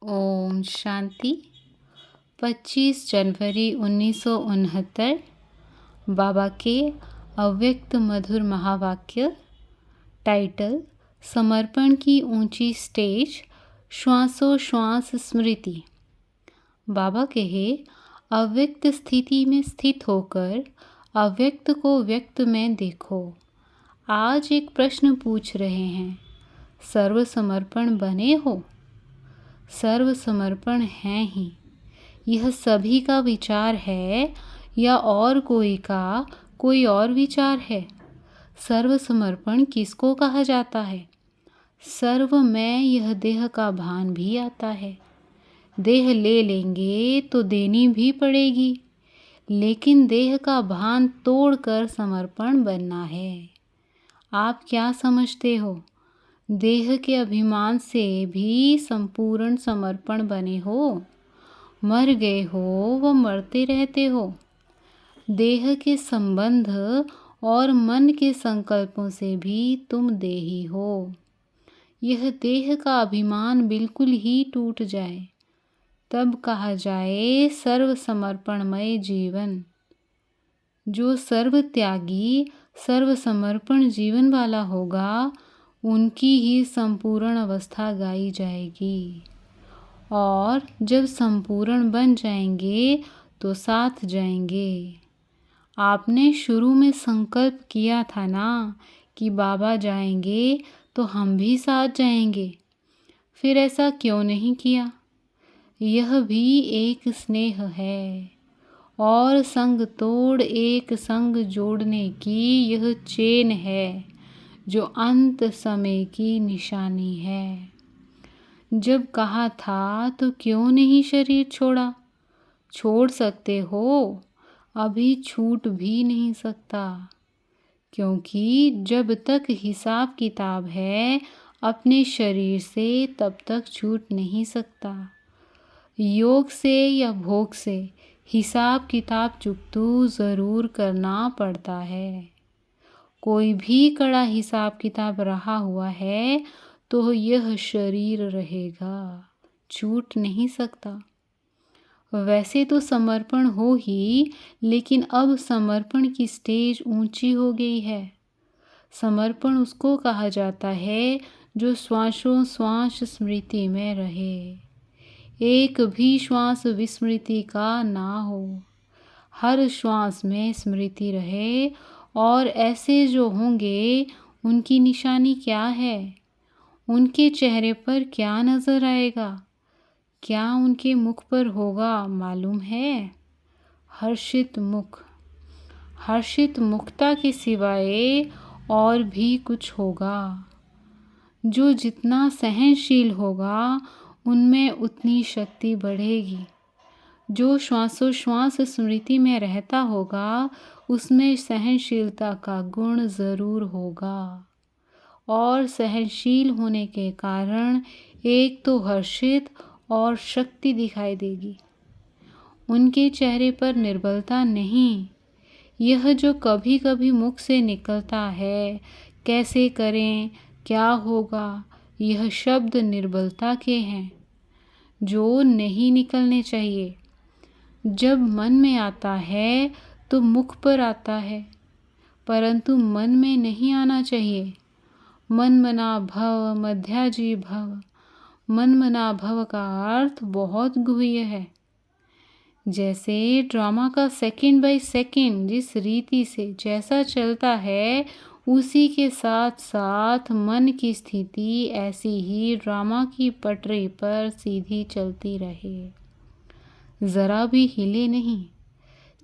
ओम शांति। 25 जनवरी 1969 बाबा के अव्यक्त मधुर महावाक्य। टाइटल: समर्पण की ऊंची स्टेज, श्वासोश्वास स्मृति। बाबा कहे, अव्यक्त स्थिति में स्थित होकर अव्यक्त को व्यक्त में देखो। आज एक प्रश्न पूछ रहे हैं, सर्वसमर्पण बने हो? सर्वसमर्पण है ही। यह सभी का विचार है या और कोई और विचार है? सर्वसमर्पण किसको कहा जाता है? सर्व में यह देह का भान भी आता है। देह ले लेंगे तो देनी भी पड़ेगी, लेकिन देह का भान तोड़कर समर्पण बनना है। आप क्या समझते हो? देह के अभिमान से भी संपूर्ण समर्पण बने हो? मर गए हो व मरते रहते हो। देह के संबंध और मन के संकल्पों से भी तुम देही हो। यह देह का अभिमान बिल्कुल ही टूट जाए, तब कहा जाए सर्व समर्पणमय जीवन। जो सर्व त्यागी सर्व समर्पण जीवन वाला होगा, उनकी ही संपूर्ण अवस्था गाई जाएगी। और जब संपूर्ण बन जाएंगे तो साथ जाएंगे। आपने शुरू में संकल्प किया था ना कि बाबा जाएंगे तो हम भी साथ जाएंगे। फिर ऐसा क्यों नहीं किया? यह भी एक स्नेह है और संग तोड़ एक संग जोड़ने की यह चेन है, जो अंत समय की निशानी है। जब कहा था तो क्यों नहीं शरीर छोड़ा? छोड़ सकते हो, अभी छूट भी नहीं सकता, क्योंकि जब तक हिसाब किताब है अपने शरीर से, तब तक छूट नहीं सकता। योग से या भोग से हिसाब किताब चुकतू ज़रूर करना पड़ता है। कोई भी कड़ा हिसाब किताब रहा हुआ है तो यह शरीर रहेगा, छूट नहीं सकता। वैसे तो समर्पण हो ही, लेकिन अब समर्पण की स्टेज ऊंची हो गई है। समर्पण उसको कहा जाता है जो श्वासोश्वास स्मृति में रहे, एक भी श्वास विस्मृति का ना हो। हर श्वास में स्मृति रहे। और ऐसे जो होंगे उनकी निशानी क्या है? उनके चेहरे पर क्या नजर आएगा? क्या उनके मुख पर होगा मालूम है? हर्षित मुख। हर्षित मुखता के सिवाय और भी कुछ होगा। जो जितना सहनशील होगा उनमें उतनी शक्ति बढ़ेगी। जो श्वासोश्वास स्मृति में रहता होगा उसमें सहनशीलता का गुण ज़रूर होगा। और सहनशील होने के कारण एक तो हर्षित और शक्ति दिखाई देगी। उनके चेहरे पर निर्बलता नहीं। यह जो कभी कभी मुख से निकलता है, कैसे करें, क्या होगा, यह शब्द निर्बलता के हैं, जो नहीं निकलने चाहिए। जब मन में आता है तो मुख पर आता है, परंतु मन में नहीं आना चाहिए। मन मना भव मध्याजी भव। मन मना भव का अर्थ बहुत गुह्य है। जैसे ड्रामा का सेकंड बाय सेकंड जिस रीति से जैसा चलता है, उसी के साथ साथ मन की स्थिति ऐसी ही ड्रामा की पटरी पर सीधी चलती रहे, ज़रा भी हिले नहीं।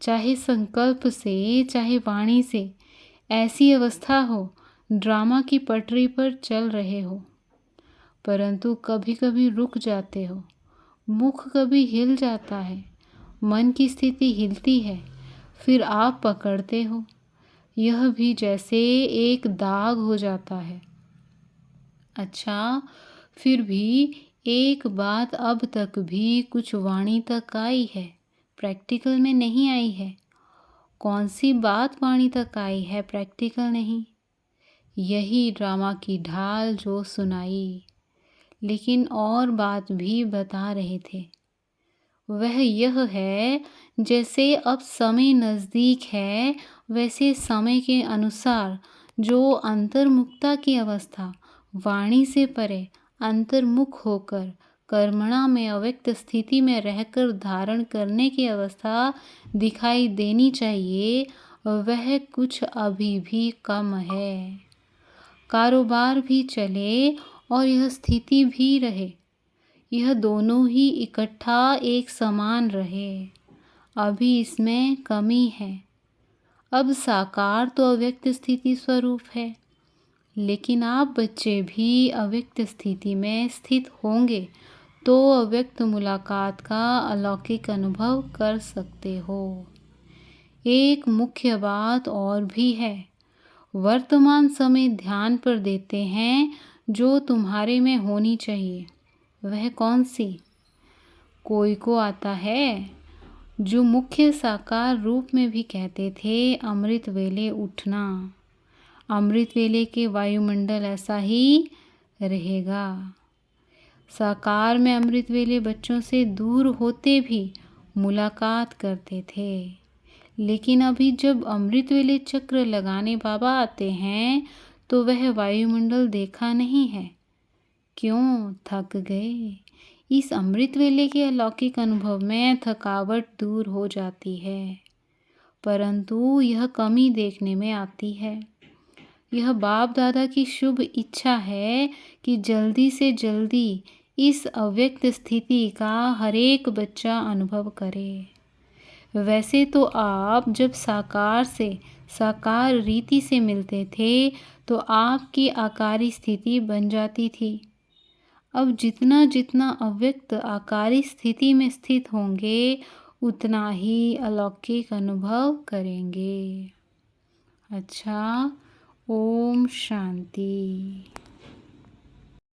चाहे संकल्प से चाहे वाणी से ऐसी अवस्था हो, ड्रामा की पटरी पर चल रहे हो, परंतु कभी कभी रुक जाते हो। मुख कभी हिल जाता है, मन की स्थिति हिलती है, फिर आप पकड़ते हो। यह भी जैसे एक दाग हो जाता है। अच्छा, फिर भी एक बात अब तक भी कुछ वाणी तक आई है, प्रैक्टिकल में नहीं आई है। कौन सी बात वाणी तक आई है, प्रैक्टिकल नहीं? यही ड्रामा की ढाल जो सुनाई। लेकिन और बात भी बता रहे थे। वह यह है, जैसे अब समय नज़दीक है, वैसे समय के अनुसार जो अंतर्मुखता की अवस्था, वाणी से परे अंतर्मुख होकर कर्मणा में अव्यक्त स्थिति में रहकर धारण करने की अवस्था दिखाई देनी चाहिए, वह कुछ अभी भी कम है। कारोबार भी चले और यह स्थिति भी रहे, यह दोनों ही इकट्ठा एक समान रहे, अभी इसमें कमी है। अब साकार तो अव्यक्त स्थिति स्वरूप है, लेकिन आप बच्चे भी अव्यक्त स्थिति में स्थित होंगे तो अव्यक्त मुलाकात का अलौकिक अनुभव कर सकते हो। एक मुख्य बात और भी है, वर्तमान समय ध्यान पर देते हैं जो तुम्हारे में होनी चाहिए। वह कौन सी? कोई को आता है जो मुख्य साकार रूप में भी कहते थे, अमृत वेले उठना। अमृत वेले के वायुमंडल ऐसा ही रहेगा। साकार में अमृत वेले बच्चों से दूर होते भी मुलाकात करते थे, लेकिन अभी जब अमृत वेले चक्र लगाने बाबा आते हैं तो वह वायुमंडल देखा नहीं है। क्यों? थक गए। इस अमृत वेले के अलौकिक अनुभव में थकावट दूर हो जाती है, परंतु यह कमी देखने में आती है। यह बाप दादा की शुभ इच्छा है कि जल्दी से जल्दी इस अव्यक्त स्थिति का हर एक बच्चा अनुभव करे। वैसे तो आप जब साकार से साकार रीति से मिलते थे तो आपकी आकारी स्थिति बन जाती थी। अब जितना जितना अव्यक्त आकारी स्थिति में स्थित होंगे, उतना ही अलौकिक अनुभव करेंगे। अच्छा, ओम शांति।